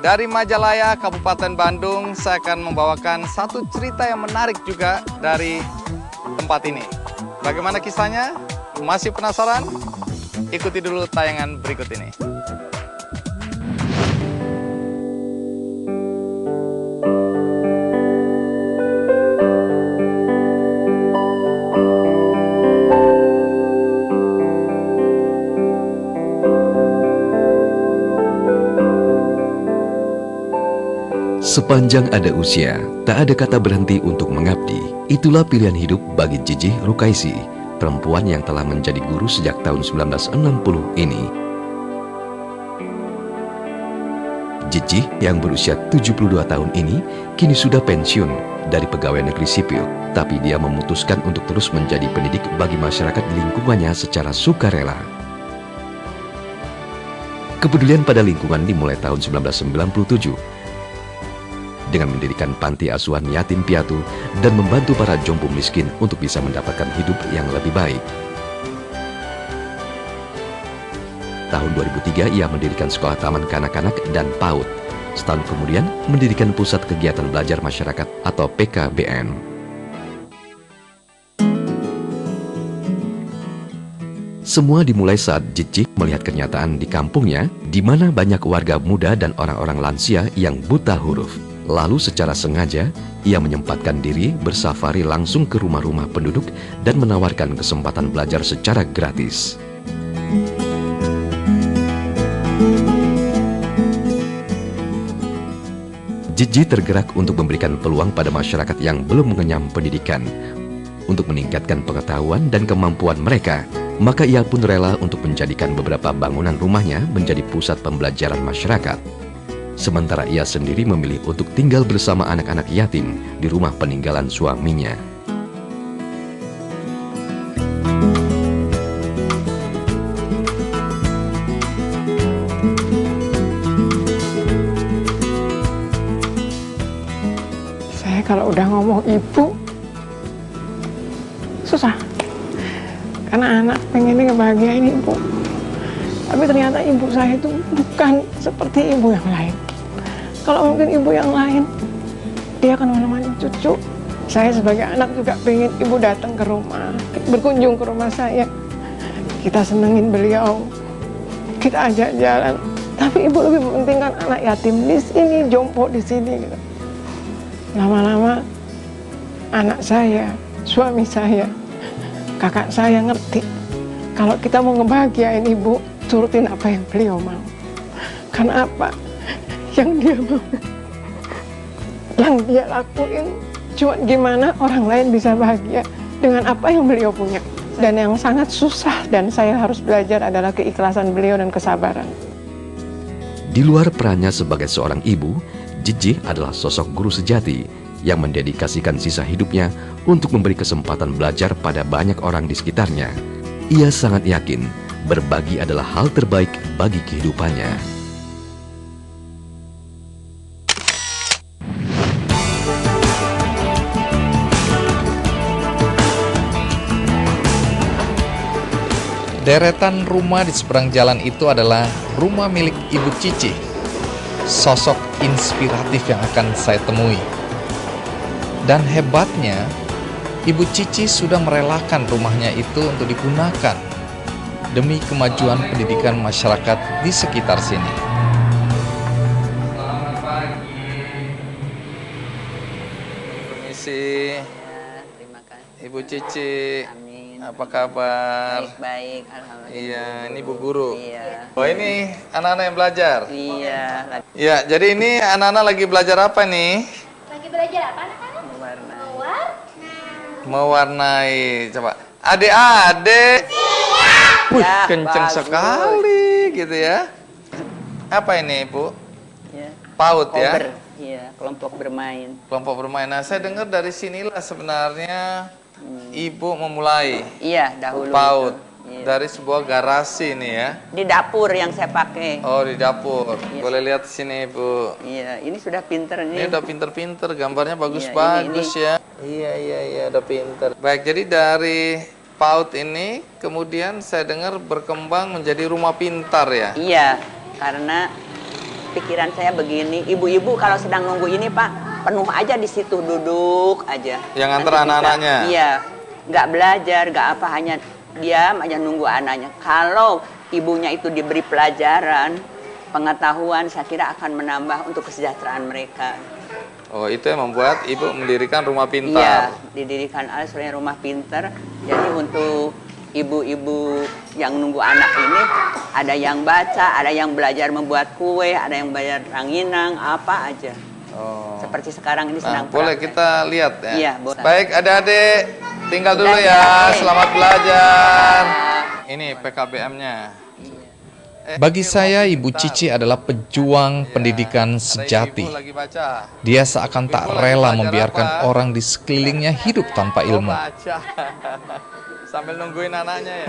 Dari Majalaya, Kabupaten Bandung, saya akan membawakan satu cerita yang menarik juga dari tempat ini. Bagaimana kisahnya? Masih penasaran? Ikuti dulu tayangan berikut ini. Sepanjang ada usia, tak ada kata berhenti untuk mengabdi. Itulah pilihan hidup bagi Jijih Rukaisi, perempuan yang telah menjadi guru sejak tahun 1960 ini. Jijih yang berusia 72 tahun ini kini sudah pensiun dari pegawai negeri sipil, tapi dia memutuskan untuk terus menjadi pendidik bagi masyarakat di lingkungannya secara sukarela. Kepedulian pada lingkungan dimulai tahun 1997 dengan mendirikan panti asuhan yatim piatu dan membantu para jompo miskin untuk bisa mendapatkan hidup yang lebih baik. Tahun 2003 ia mendirikan sekolah taman kanak-kanak dan PAUD. Setahun kemudian mendirikan pusat kegiatan belajar masyarakat atau PKBM. Semua dimulai saat Jijih melihat kenyataan di kampungnya, di mana banyak warga muda dan orang-orang lansia yang buta huruf. Lalu secara sengaja, ia menyempatkan diri bersafari langsung ke rumah-rumah penduduk dan menawarkan kesempatan belajar secara gratis. Jijih tergerak untuk memberikan peluang pada masyarakat yang belum mengenyam pendidikan, untuk meningkatkan pengetahuan dan kemampuan mereka. Maka ia pun rela untuk menjadikan beberapa bangunan rumahnya menjadi pusat pembelajaran masyarakat. Sementara ia sendiri memilih untuk tinggal bersama anak-anak yatim di rumah peninggalan suaminya. Saya kalau udah ngomong ibu, susah. Karena anak pengennya ngebahagiain ibu. Tapi ternyata ibu saya itu bukan seperti ibu yang lain. Kalau mungkin ibu yang lain, dia akan menemani cucu. Saya sebagai anak juga pengen ibu datang ke rumah, berkunjung ke rumah saya. Kita senengin beliau, kita ajak jalan. Tapi ibu lebih mementingkan anak yatim di sini, jompo di sini. Gitu. Lama-lama anak saya, suami saya, kakak saya ngerti. Kalau kita mau ngebahagiain ibu, turutin apa yang beliau mau. Karena apa? Yang dia mau, yang dia lakuin, cuma gimana orang lain bisa bahagia dengan apa yang beliau punya. Dan yang sangat susah dan saya harus belajar adalah keikhlasan beliau dan kesabaran. Di luar perannya sebagai seorang ibu, Jijih adalah sosok guru sejati yang mendedikasikan sisa hidupnya untuk memberi kesempatan belajar pada banyak orang di sekitarnya. Ia sangat yakin berbagi adalah hal terbaik bagi kehidupannya. Deretan rumah di seberang jalan itu adalah rumah milik Ibu Cici, sosok inspiratif yang akan saya temui. Dan hebatnya, Ibu Cici sudah merelakan rumahnya itu untuk digunakan demi kemajuan pendidikan masyarakat di sekitar sini. Selamat pagi. Permisi. Ya, terima kasih. Ibu Cici. Amin. Apa kabar? Baik-baik, alhamdulillah. Iya, ini Bu Guru. Iya. Oh, ini anak-anak yang belajar? Iya. Ya, jadi ini anak-anak lagi belajar apa nih? Lagi belajar apa anak-anak? Mewarnai. Mewarnai. Coba. Adik-adik. Wih, Ya, kenceng bagus. sekali gitu ya. Apa ini, Bu? Ya. PAUD ya? Kober. Iya, kelompok bermain. Kelompok bermain. Nah, saya dengar dari sinilah sebenarnya Ibu memulai Iya, dahulu. PAUD. Iya. Dari sebuah garasi nih ya. Di dapur yang saya pakai. Oh, di dapur. Iya. Boleh lihat sini, Bu. Iya, ini sudah pinter Ini nih. udah pinter-pinter, gambarnya Iya, bagus-bagus ini. ya. Iya, udah pinter. Baik, jadi dari PAUD ini kemudian saya dengar berkembang menjadi rumah pintar ya. Iya, karena pikiran saya begini, ibu-ibu kalau sedang nunggu ini Pak, penuh aja di situ, duduk aja. Yang Nanti antar bisa- anak-anaknya? Iya, nggak belajar, nggak apa, hanya diam aja nunggu anaknya. Kalau ibunya itu diberi pelajaran, pengetahuan, saya kira akan menambah untuk kesejahteraan mereka. Oh, itu yang membuat ibu mendirikan rumah Iya, pintar. didirikan sebenarnya rumah pintar. Jadi untuk ibu-ibu yang nunggu anak ini, ada yang baca, ada yang belajar membuat kue, ada yang belajar ranginang, apa aja. Oh. Seperti sekarang ini Nah, sedang boleh praktek. kita lihat ya. Iya, boleh. Baik, adik-adik, tinggal dulu Udah, ya. ya. Selamat belajar. Ini PKBM-nya. Bagi saya, Ibu Cici adalah pejuang pendidikan sejati. Dia seakan tak rela membiarkan orang di sekelilingnya hidup tanpa ilmu. Sambil nungguin anaknya ya.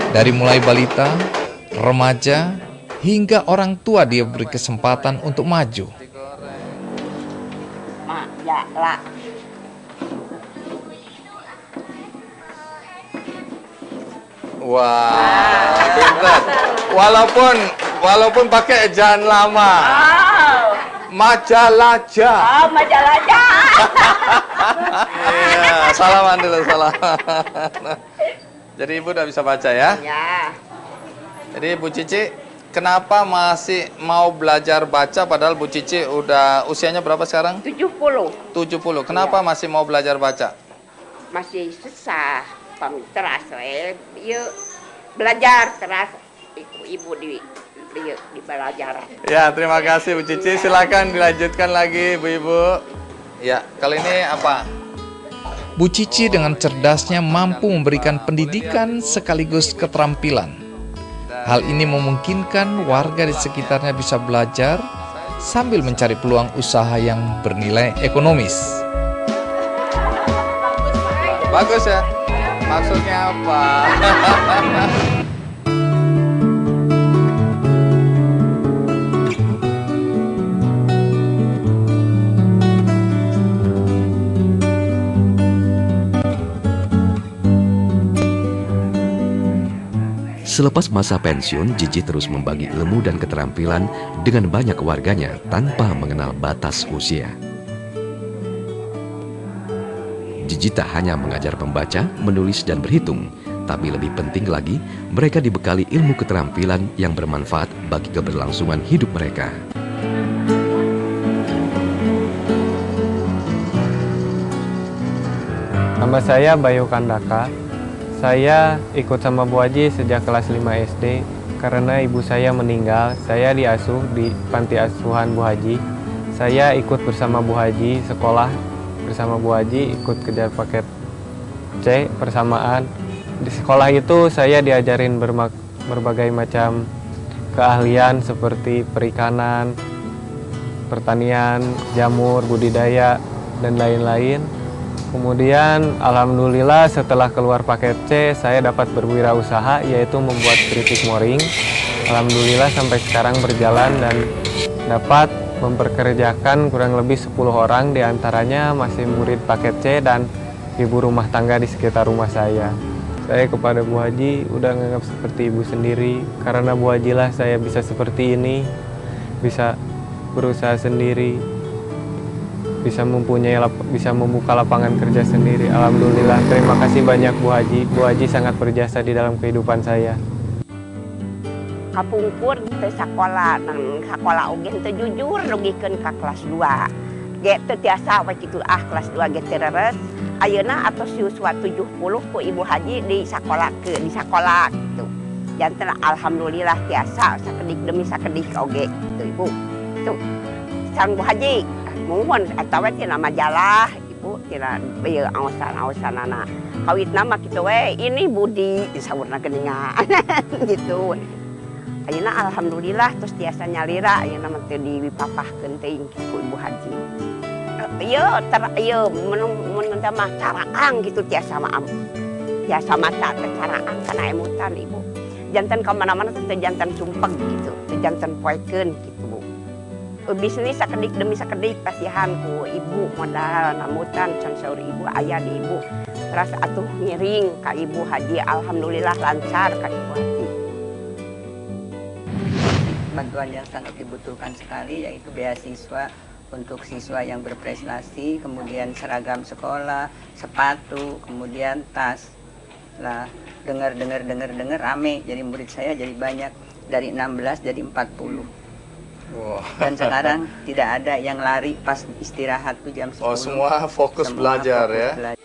Dari mulai balita, remaja, hingga orang tua dia beri kesempatan untuk maju. Mak, ya, lah. Wah, pintar. Walaupun pakai ejaan lama. Majalaja. Oh, majalahnya. Iya, salaman dulu, salaman. Jadi ibu udah bisa baca ya? Ya. Jadi Bu Cici, kenapa masih mau belajar baca padahal Bu Cici udah usianya berapa sekarang? 70 70. Kenapa masih mau belajar baca? masih susah teras yuk belajar teras ibu di belajar. Ya, terima kasih Bu Cici. Silakan dilanjutkan lagi Ibu-ibu. Ya, kali ini apa? Bu Cici dengan cerdasnya mampu memberikan pendidikan sekaligus keterampilan. Hal ini memungkinkan warga di sekitarnya bisa belajar sambil mencari peluang usaha yang bernilai ekonomis. Bagus ya? Maksudnya apa? Selepas masa pensiun, Jiji terus membagi ilmu dan keterampilan dengan banyak warganya tanpa mengenal batas usia. Jiji tak hanya mengajar membaca, menulis, dan berhitung, tapi lebih penting lagi, mereka dibekali ilmu keterampilan yang bermanfaat bagi keberlangsungan hidup mereka. Nama saya Bayu Kandaka. Saya ikut sama Bu Haji sejak kelas 5 SD karena ibu saya meninggal. Saya diasuh di panti asuhan Bu Haji. Saya ikut bersama Bu Haji sekolah bersama Bu Haji, ikut kejar paket C persamaan. Di sekolah itu saya diajarin berbagai macam keahlian seperti perikanan, pertanian, jamur, budidaya, dan lain-lain. Kemudian alhamdulillah setelah keluar paket C, saya dapat berwirausaha yaitu membuat keripik moring. Alhamdulillah sampai sekarang berjalan dan dapat memperkerjakan kurang lebih 10 orang, diantaranya masih murid paket C dan ibu rumah tangga di sekitar rumah saya. Saya kepada Bu Haji udah nganggap seperti ibu sendiri, karena Bu Haji lah saya bisa seperti ini, bisa berusaha sendiri, bisa membuka lapangan kerja sendiri. Alhamdulillah, terima kasih banyak Bu Haji. Bu Haji sangat berjasa di dalam kehidupan saya. Kapungkur teu sekolah, nang sekolah oge teu jujur logikeun ka kelas 2. Ge teu tiasa we kitu kelas 2 ge teu reres. Ayeuna atos siswa 70 ku Ibu Haji di sekolah gitu. Janten alhamdulillah tiasa sakedik demi sakedik oge gitu Ibu. Tuh. Sang Bu Haji mohon atawa tina majalah Ibu tina beuh aosan-aosanana. Kawit nama kitu we, ini Budi disaurna geuningan gitu. Ayeuna alhamdulillah terus tiasa nyalira ayeuna mah teu dipapahkeun teuing ku Ibu Haji. Ieu mun mah caraang gitu tiasa mah tiasa maca teh caraang kana emutan Ibu. Janten ka mana-mana teh janten sumpeg gitu, teh janten poekeun gitu Bu. Bisnis sakedik demi sakedik pasihan ku Ibu modal namutan can saur Ibu aya di Ibu. Terus atuh ngiring ka Ibu Haji alhamdulillah lancar ka Ibu Haji. bantuan yang sangat dibutuhkan sekali, yaitu beasiswa untuk siswa yang berprestasi, kemudian seragam sekolah, sepatu, kemudian tas. Lah, dengar rame, jadi murid saya jadi banyak, dari 16 jadi 40. Wah. Dan sekarang tidak ada yang lari pas istirahat tuh jam 10. Oh, semua fokus Semua belajar fokus ya. belajar.